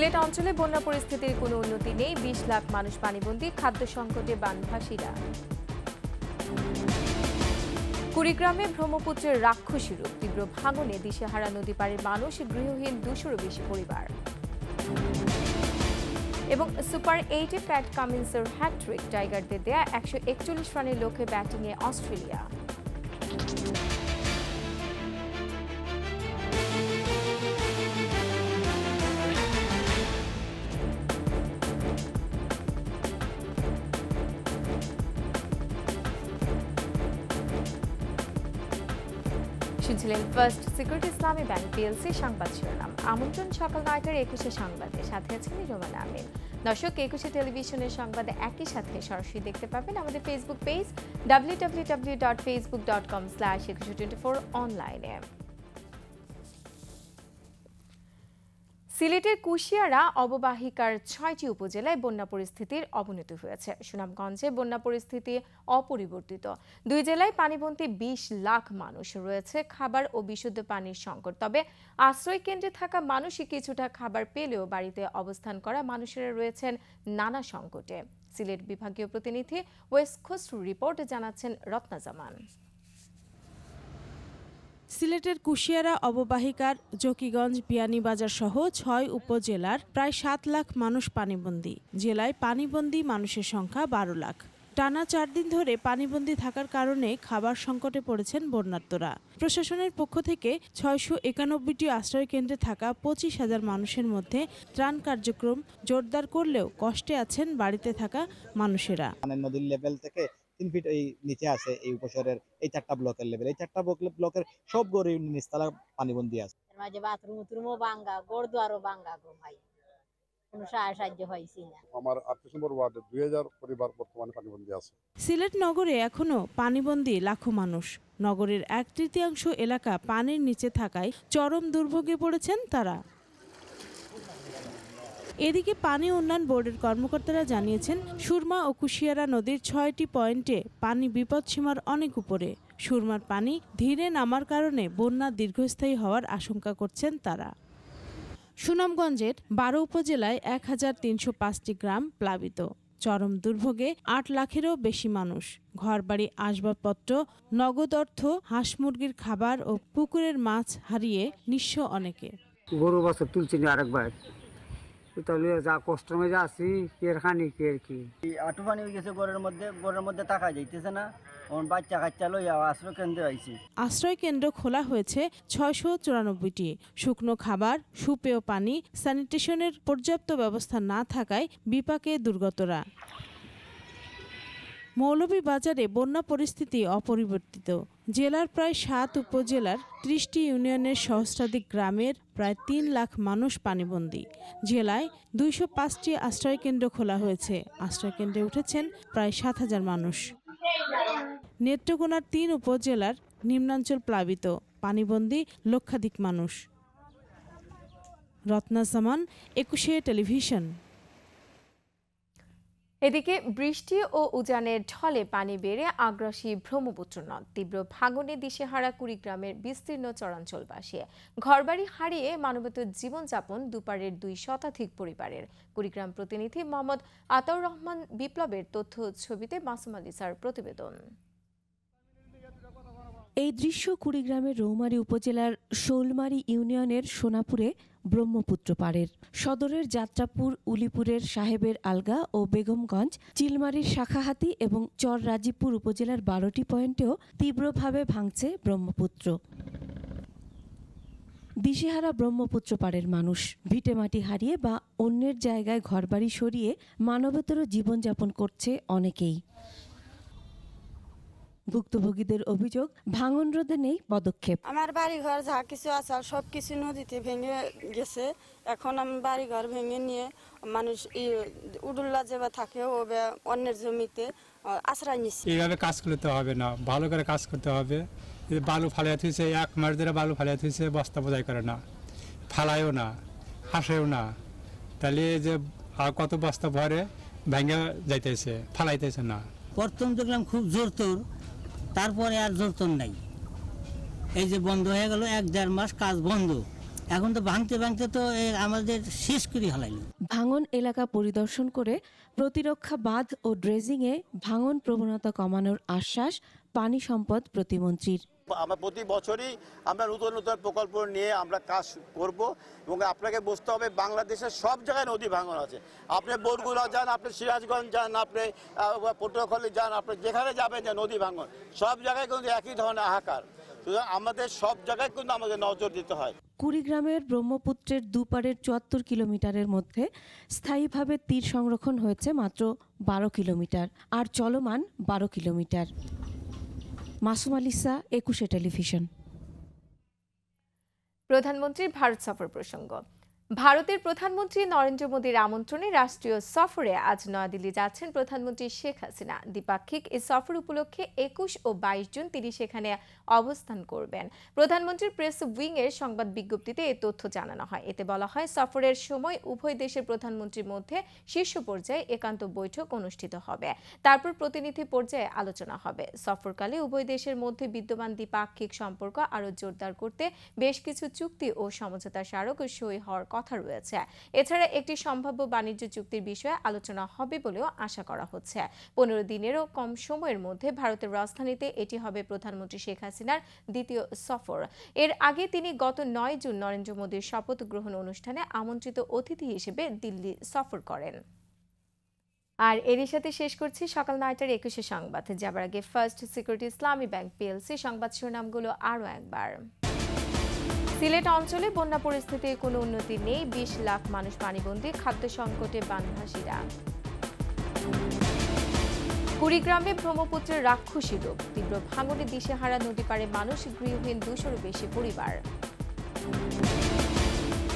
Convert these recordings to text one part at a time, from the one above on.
সিলেট অঞ্চলে বন্যা পরিস্থিতির কোনো উন্নতি নেই, ২০ লাখ মানুষ পানিবন্দী, খাদ্য সংকটে বানভাসীরা। কুড়িগ্রামে ব্রহ্মপুত্রের রাক্ষসী রূপ, তীব্র ভাঙনে দিশেহারা নদী পাড়ের মানুষ, গৃহহীন ২০০-রও বেশি পরিবার। এবং সুপার 8-এ প্যাট কামিন্সের হ্যাট্রিক, টাইগারদের দেয়া ১৪১ রানের লক্ষ্যে ব্যাটিংয়ে অস্ট্রেলিয়া। শুনছিলেন ফার্স্ট সিকিউরিটি ইসলামী ব্যাংক পিএলসি সংবাদ শিরোনাম। আমন্ত্রণ সকাল ৯টার ২১শে সংবাদে, সাথে আছেন রোমানা আমিন। দর্শক, ২১শে টেলিভিশনের সংবাদে একই সাথে সরাসরি দেখতে পাবেন আমাদের ফেসবুক পেজ www.facebook.com/2124 অনলাইনে। সিলেটের কুশিয়ারা অববাহিকার ৬টি উপজেলায় বন্যা পরিস্থিতির অবনতি হয়েছে। সুনামগঞ্জে বন্যা পরিস্থিতি অপরিবর্তিত। ২ জেলায় পানিবন্দী ২০ লাখ মানুষ, রয়েছে খাবার ও বিশুদ্ধ পানির সংকট। তবে আশ্রয় কেন্দ্রে থাকা মানুষই কিছুটা খাবার পেলেও বাড়িতে অবস্থান করা মানুষেরা রয়েছেন নানা সংকটে। সিলেট বিভাগীয় প্রতিনিধি ওয়েস্ট কোস্ট রিপোর্টে জানাচ্ছেন রত্না জামান। সিলেটের কুশিয়ারা অববাহিকার জকিগঞ্জ, বিয়ানীবাজার সহ ৬ উপজেলার প্রায় ৭ লাখ মানুষ পানিবন্দী। জেলায় পানিবন্দী মানুষের সংখ্যা ১২ লাখ। টানা ৪ দিন ধরে পানিবন্দী থাকার কারণে খাবার সংকটে পড়েছেন বন্যার্তরা। প্রশাসনের পক্ষ থেকে ৬৯১টি আশ্রয় কেন্দ্রে থাকা ২৫,০০০ মানুষের মধ্যে ত্রাণ কার্যক্রম জোরদার করলেও কষ্টে আছেন বাড়িতে থাকা মানুষেরা। নদীর লেভেল থেকে ৩ ফিট এই নিচে আছে এই উপশহরের এই ৪টা ব্লকের লেভেল। এই ৪টা ব্লকের সব গড়ে নিচতলা পানিবন্দী আছে। মাঝে বাথরুমও ভাঙা, ঘরদুয়ারও ভাঙা গো ভাই, কোনো সাহায্য হয়ছে না। আমার ৮ ডিসেম্বর ওয়ার্ডে ২০০০ পরিবার বর্তমানে পানিবন্দী আছে। সিলেট নগরে এখনো পানিবন্দী লাখো মানুষ। নগরের ১/৩ এলাকা পানির নিচে থাকায় চরম দুর্ভোগে পড়েছেন তারা। এদিকে পানি উন্নয়ন বোর্ডের কর্মকর্তারা জানিয়েছেন, সুরমা ও কুশিয়ারা নদীর ৬টি পয়েন্টে পানি বিপদসীমার অনেক উপরে। সুরমার পানি ধীরে নামার কারণে বন্যা দীর্ঘস্থায়ী হওয়ার আশঙ্কা করছেন তারা। সুনামগঞ্জের ১২ উপজেলায় ১,৩০৫টি গ্রাম প্লাবিত। চরম দুর্ভোগে ৮ লাখেরও বেশি মানুষ। ঘরবাড়ি, আসবাবপত্র, নগদ অর্থ, হাঁস মুরগির খাবার ও পুকুরের মাছ হারিয়ে নিঃস্ব অনেকে। গরু বছর তুলছি না আরেকবার, তাহলে যা কষ্ট মে যা আছি কের খানি কের কি আটু পানি হয়ে গেছে ঘরের মধ্যে টাকা যাইতেছে না। বাচ্চা কাচ্চা লইয়া আশ্রয় কেন্দ্রে আইছি। আশ্রয় কেন্দ্র খোলা হয়েছে ৬৯৪টি। শুকনো খাবার, সুপেয় পানি, স্যানিটেশনের পর্যাপ্ত ব্যবস্থা না থাকায় বিপাকে দুর্গতরা। মৌলভীবাজারে বন্যা পরিস্থিতি অপরিবর্তিত। জেলার প্রায় ৭ উপজেলার ৩০টি ইউনিয়নের সহস্রাধিক গ্রামের প্রায় ৩ লাখ মানুষ পানিবন্দী। জেলায় ২০৫টি আশ্রয়কেন্দ্র খোলা হয়েছে। আশ্রয়কেন্দ্রে উঠেছেন প্রায় ৭,০০০ মানুষ। নেত্রকোনার ৩ উপজেলার নিম্নাঞ্চল প্লাবিত, পানিবন্দী লক্ষাধিক মানুষ। রত্না জামান, ২১শে টেলিভিশন। এদিকে বৃষ্টি ও উজানের ঢলে পানি বেড়ে আগ্রাসী ব্রহ্মপুত্র নদ, তীব্র ভাঙনে দিশেহারা কুড়িগ্রামের বিস্তীর্ণ চরাঞ্চলবাসী। ঘরবাড়ি হারিয়ে মানবেতর জীবনযাপন দুপারের ২ শতাধিক পরিবারের। কুড়িগ্রাম প্রতিনিধি মোহাম্মদ আতাউর রহমান বিপ্লবের তথ্য ছবিতে মাসুম আলিসার প্রতিবেদন। এই দৃশ্য কুড়িগ্রামের রৌমারী উপজেলার শোলমারী ইউনিয়নের সোনাপুরে ব্রহ্মপুত্র পাড়ের। সদরের যাত্রাপুর, উলিপুরের সাহেবের আলগা ও বেগমগঞ্জ, চিলমারির শাখাহাতি এবং চর রাজীবপুর উপজেলার ১২টি পয়েন্টেও তীব্রভাবে ভাঙছে ব্রহ্মপুত্র। দিশেহারা ব্রহ্মপুত্র পাড়ের মানুষ ভিটেমাটি হারিয়ে বা অন্যের জায়গায় ঘরবাড়ি সরিয়ে মানবেতর জীবনযাপন করছে অনেকেই। ভুক্তভোগীদের অভিযোগ, ভাঙন রোধে নেই পদক্ষেপ। আমার বাড়ি ঘর যা কিছু আছে সব কিছু নদীতে ভেঙে গেছে। এখন আমি বাড়ি ঘর ভেঙে নিয়ে মানুষ উডুল্লা যেভাবে থাকে ও অন্যের জমিতে আশ্রয় নিচ্ছে। এইভাবে কাজ করতে হবে না, ভালো করে কাজ করতে হবে। বালু ফালিয়ে থুইছে, 1 মাস ধরে বালু ফালিয়ে থুইছে, বস্তা বোঝাই করে না, ফালায়ও না, হাসেও না। তাহলে যে আর কত বস্তা ভরে ভেঙে যাইতেছে, ফালাইতেছে না। প্রথম দেখলাম খুব জোর তোর, তারপরে আর জোর তোর নাই। এই যে বন্ধ হয়ে গেল, 1-1.5 মাস কাজ বন্ধ। এখন তো ভাঙতে ভাঙতে তো আমাদের শেষ করে হালাইলো। ভাঙন এলাকা পরিদর্শন করে প্রতিরক্ষা বাঁধ ও ড্রেজিংয়ে ভাঙন প্রবণতা কমানোর আশ্বাস পানি সম্পদ প্রতিমন্ত্রীর। আমরা প্রতি বছরই আমরা নতুন নতুন প্রকল্প নিয়ে আমরা কাজ করব এবং আপনাকে বুঝতে হবে বাংলাদেশের সব জায়গায় নদী ভাঙন আছে। আপনি বরগুনা যান, আপনি সিরাজগঞ্জ যান, আপনি পটুয়াখালী যান, আপনি যেখানে যাবেন যে নদী ভাঙন সব জায়গায় কিন্তু একই ধরনের হাহাকার। সুতরাং আমাদের সব জায়গায় কিন্তু আমাদের নজর দিতে হয়। কুড়িগ্রামের ব্রহ্মপুত্রের দুপারের ৭৪ কিলোমিটারের মধ্যে স্থায়ীভাবে তীর সংরক্ষণ হয়েছে মাত্র ১২ কিলোমিটার আর চলমান ১২ কিলোমিটার। মাসুম আলিসা, ২১ টেলিভিশন। প্রধানমন্ত্রীর ভারত সফর প্রসঙ্গ। ভারতের প্রধানমন্ত্রী নরেন্দ্র মোদীর আমন্ত্রণে রাষ্ট্রীয় সফরে আজ নয়াদিল্লি যাচ্ছেন প্রধানমন্ত্রী শেখ হাসিনা। দ্বিপাক্ষিক এই সফর উপলক্ষে ২১ ও ২২ জুন তিনি সেখানে অবস্থান করবেন। প্রধানমন্ত্রীর প্রেস উইং এর সংবাদ বিজ্ঞপ্তিতে এ তথ্য জানানো হয়। এতে বলা হয়, সফরের সময় উভয় দেশের প্রধানমন্ত্রীর মধ্যে শীর্ষ পর্যায়ে একান্ত বৈঠক অনুষ্ঠিত হবে। তারপর প্রতিনিধি পর্যায়ে আলোচনা হবে। সফরকালে উভয় দেশের মধ্যে বিদ্যমান দ্বিপাক্ষিক সম্পর্ক আরও জোরদার করতে বেশ কিছু চুক্তি ও সমঝোতা স্মারক সই হওয়ার কথা রয়েছে। এছাড়া একটি সম্ভাব্য বাণিজ্য চুক্তির বিষয়ে আলোচনা হবে বলেও আশা করা হচ্ছে। ১৫ দিনেরও কম সময়ের মধ্যে ভারতের রাজধানীতে এটি হবে প্রধানমন্ত্রী শেখ হাসিনার দ্বিতীয় সফর। এর আগে তিনি গত ৯ জুন নরেন্দ্র মোদীর শপথ গ্রহণ অনুষ্ঠানে আমন্ত্রিত অতিথি হিসেবে দিল্লি সফর করেন। আর এরই সাথে শেষ করছি সকাল ৯টার ২১ সংবাদ। যাবার আগে ফার্স্ট সিকিউরিটি ইসলামী ব্যাংক পিএলসি সংবাদ শিরোনামগুলো আরও একবার। সিলেট অঞ্চলে বন্যা পরিস্থিতির কোনো উন্নতি নেই, ২০ লাখ মানুষ পানিবন্দী, খাদ্য সংকটে বানভাসীরা। কুড়িগ্রামে ব্রহ্মপুত্রের রাক্ষসী রূপ, তীব্র ভাঙনে দিশেহারা নদী পাড়ে মানুষ, গৃহহীন ২০০-র বেশি পরিবার।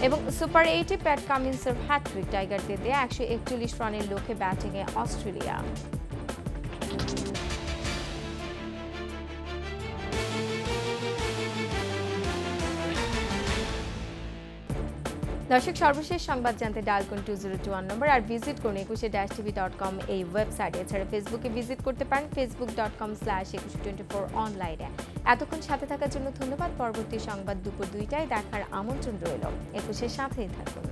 এবং সুপার ৮-এ প্যাট কামিন্সের হ্যাট্রিক, টাইগারদের দেয়া ১৪১ রানের লক্ষ্যে ব্যাটিংয়ে অস্ট্রেলিয়া। দর্শক, সর্বশেষ সংবাদ জানতে ডায়াল করুন 2021 নম্বর আর ভিজিট করুন 21-tv.com এই ওয়েবসাইটে। এছাড়া ফেসবুকে ভিজিট করতে পারেন facebook.com/2124 অনলাইনে। এতক্ষণ সাথে থাকার জন্য ধন্যবাদ। পরবর্তী সংবাদ দুপুর ২টায় দেখার আমন্ত্রণ রইল। 21-এর সাথেই থাকুন।